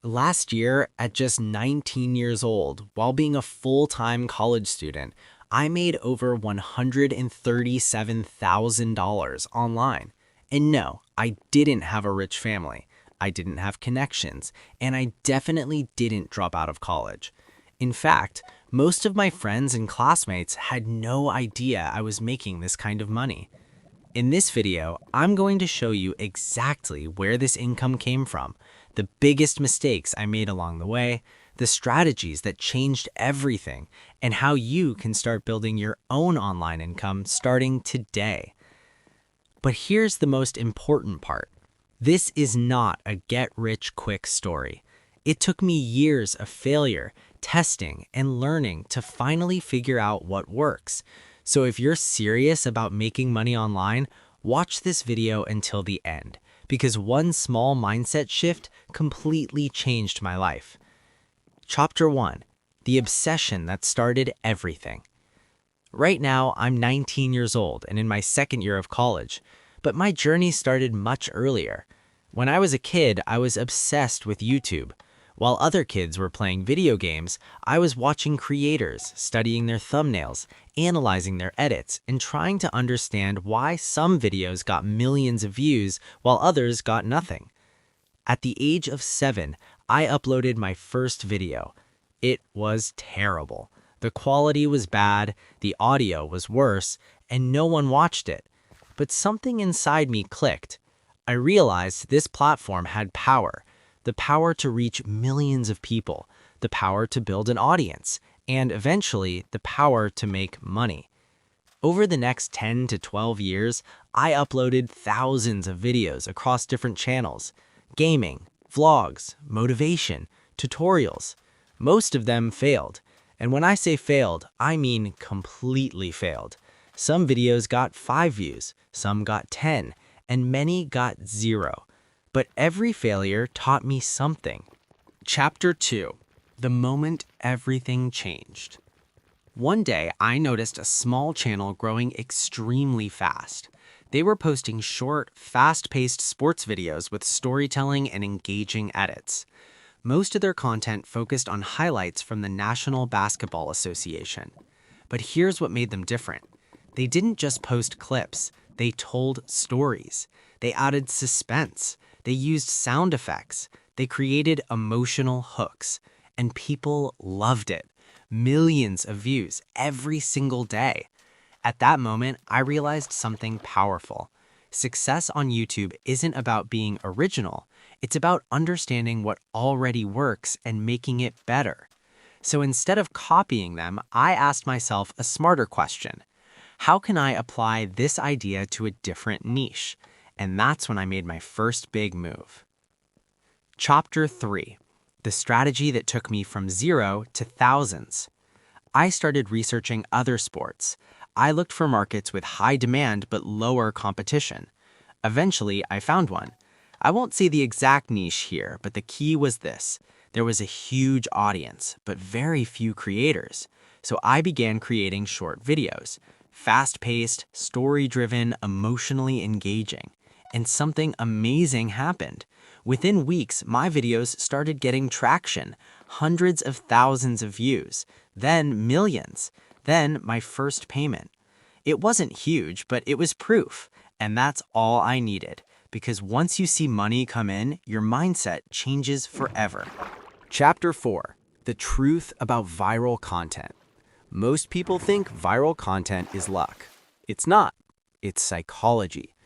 Last year, at just 19 years old, while being a full-time college student, I made over $137,000 online. And no, I didn't have a rich family. I didn't have connections, and I definitely didn't drop out of college. In fact, most of my friends and classmates had no idea I was making this kind of money. In this video, I'm going to show you exactly where this income came from, the biggest mistakes I made along the way, the strategies that changed everything, and how you can start building your own online income starting today. But here's the most important part. This is not a get-rich-quick story. It took me years of failure, testing, and learning to finally figure out what works. So if you're serious about making money online, watch this video until the end, because one small mindset shift completely changed my life. Chapter 1. The obsession that started everything. Right now, I'm 19 years old and in my second year of college, but my journey started much earlier. When I was a kid, I was obsessed with YouTube. While other kids were playing video games, I was watching creators, studying their thumbnails, analyzing their edits, and trying to understand why some videos got millions of views while others got nothing. At the age of 7, I uploaded my first video. It was terrible. The quality was bad, the audio was worse, and no one watched it. But something inside me clicked. I realized this platform had power. The power to reach millions of people, the power to build an audience, and eventually the power to make money. Over the next 10 to 12 years, I uploaded thousands of videos across different channels: gaming, vlogs, motivation, tutorials. Most of them failed. And when I say failed, I mean completely failed. Some videos got 5 views, some got 10, and many got 0. But every failure taught me something. Chapter 2. The moment everything changed. One day, I noticed a small channel growing extremely fast. They were posting short, fast-paced sports videos with storytelling and engaging edits. Most of their content focused on highlights from the National Basketball Association. But here's what made them different. They didn't just post clips, they told stories. They added suspense. They used sound effects. They created emotional hooks. And people loved it. Millions of views every single day. At that moment, I realized something powerful. Success on YouTube isn't about being original. It's about understanding what already works and making it better. So instead of copying them, I asked myself a smarter question. How can I apply this idea to a different niche? And that's when I made my first big move. Chapter 3. The strategy that took me from 0 to thousands. I started researching other sports. I looked for markets with high demand but lower competition. Eventually, I found one. I won't say the exact niche here, but the key was this. There was a huge audience, but very few creators. So I began creating short videos. Fast-paced, story-driven, emotionally engaging. And something amazing happened. Within weeks, my videos started getting traction, hundreds of thousands of views, then millions, then my first payment. It wasn't huge, but it was proof, and that's all I needed, because once you see money come in, your mindset changes forever. Chapter 4. The truth about viral content. Most people think viral content is luck. It's not. It's psychology.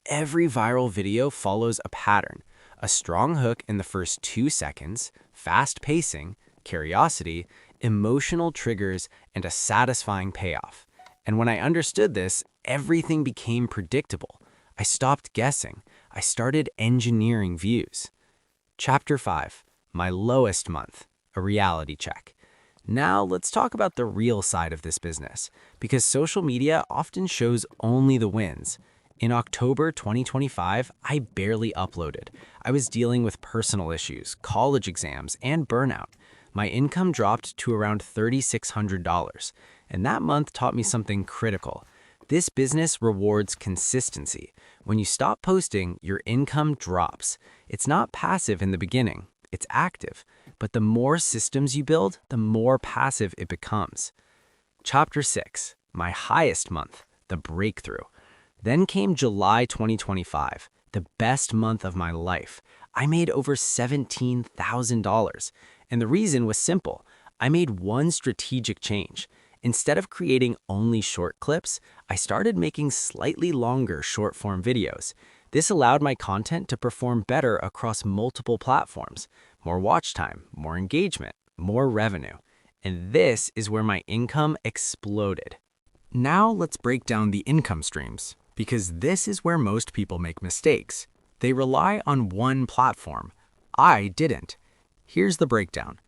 Every viral video follows a pattern: a strong hook in the first 2 seconds, fast pacing, curiosity, emotional triggers, and a satisfying payoff. And when I understood this, everything became predictable. I stopped guessing. I started engineering views. Chapter 5. My lowest month, a reality check. Now let's talk about the real side of this business, because social media often shows only the wins. In October 2025, I barely uploaded. I was dealing with personal issues, college exams, and burnout. My income dropped to around $3,600, and that month taught me something critical. This business rewards consistency. When you stop posting, your income drops. It's not passive in the beginning. it's active, but the more systems you build, the more passive it becomes. Chapter 6, my highest month, the breakthrough. Then came July 2025, the best month of my life. I made over $17,000. And the reason was simple. I made one strategic change. Instead of creating only short clips, I started making slightly longer short-form videos. This allowed my content to perform better across multiple platforms. More watch time, more engagement, more revenue. And this is where my income exploded. Now let's break down the income streams, because this is where most people make mistakes. They rely on one platform. I didn't. Here's the breakdown.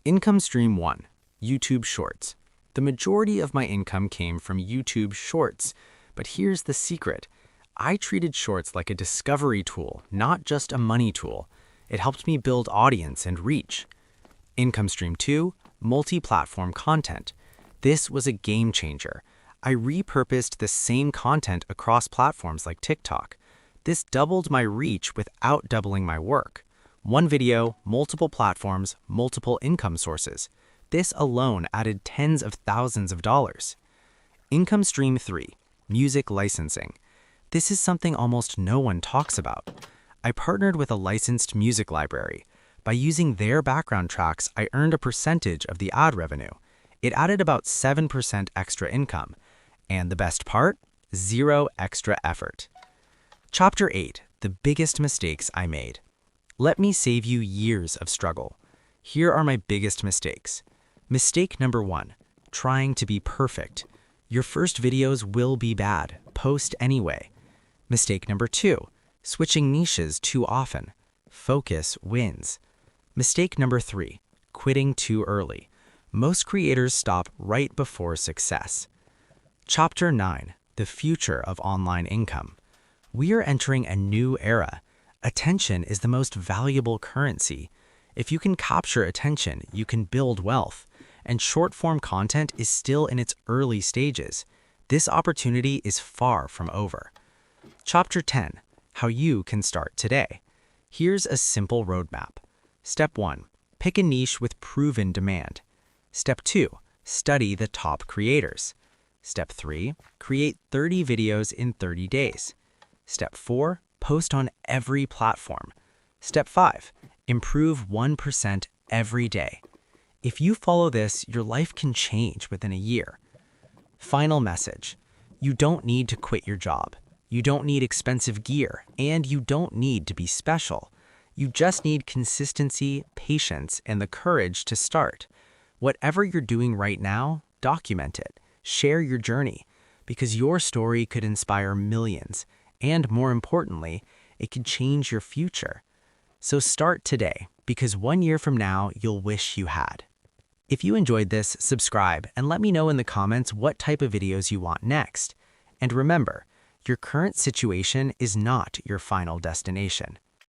Income stream 1, YouTube Shorts. The majority of my income came from YouTube Shorts, but here's the secret. I treated Shorts like a discovery tool, not just a money tool. It helped me build audience and reach. Income stream 2, multi-platform content. This was a game changer. I repurposed the same content across platforms like TikTok. This doubled my reach without doubling my work. One video, multiple platforms, multiple income sources. This alone added tens of thousands of dollars. Income stream 3, music licensing. This is something almost no one talks about. I partnered with a licensed music library. By using their background tracks, I earned a percentage of the ad revenue. It added about 7% extra income. And the best part? Zero extra effort. Chapter 8, the biggest mistakes I made. Let me save you years of struggle. Here are my biggest mistakes. Mistake number 1, trying to be perfect. Your first videos will be bad. Post anyway. Mistake number 2, switching niches too often. Focus wins. Mistake number 3, quitting too early. Most creators stop right before success. Chapter 9, the future of online income. We are entering a new era. Attention is the most valuable currency. If you can capture attention, you can build wealth. And short-form content is still in its early stages. This opportunity is far from over. Chapter 10, how you can start today. Here's a simple roadmap. Step 1, pick a niche with proven demand. Step 2, study the top creators. Step 3, create 30 videos in 30 days. Step 4, post on every platform. Step 5, improve 1% every day. If you follow this, your life can change within a year. Final message. You don't need to quit your job. You don't need expensive gear, and you don't need to be special. You just need consistency, patience, and the courage to start. Whatever you're doing right now, document it. Share your journey, because your story could inspire millions, and more importantly, it could change your future. So start today, because 1 year from now, you'll wish you had. If you enjoyed this, subscribe and let me know in the comments what type of videos you want next. And remember, your current situation is not your final destination.